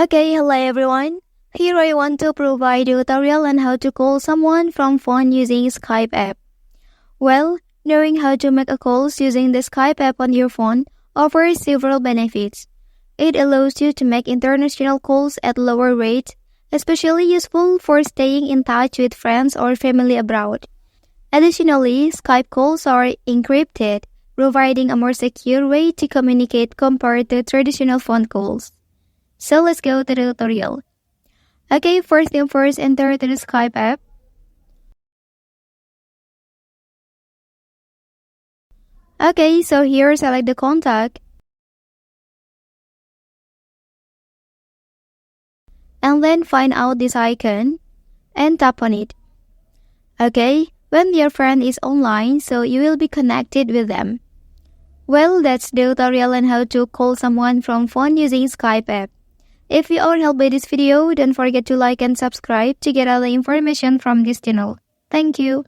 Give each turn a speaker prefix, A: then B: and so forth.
A: Okay, hello everyone. Here I want to provide a tutorial on how to call someone from phone using Skype app. Well, knowing how to make a calls using the Skype app on your phone offers several benefits. It allows you to make international calls at lower rate, especially useful for staying in touch with friends or family abroad. Additionally, Skype calls are encrypted, providing a more secure way to communicate compared to traditional phone calls. So let's go to the tutorial. Okay, first thing first, enter to the Skype app. Okay, so here select the contact. And then find out this icon and tap on it. Okay, when your friend is online, so you will be connected with them. Well, that's the tutorial on how to call someone from phone using Skype app. If you are helped by this video, don't forget to like and subscribe to get all the information from this channel. Thank you.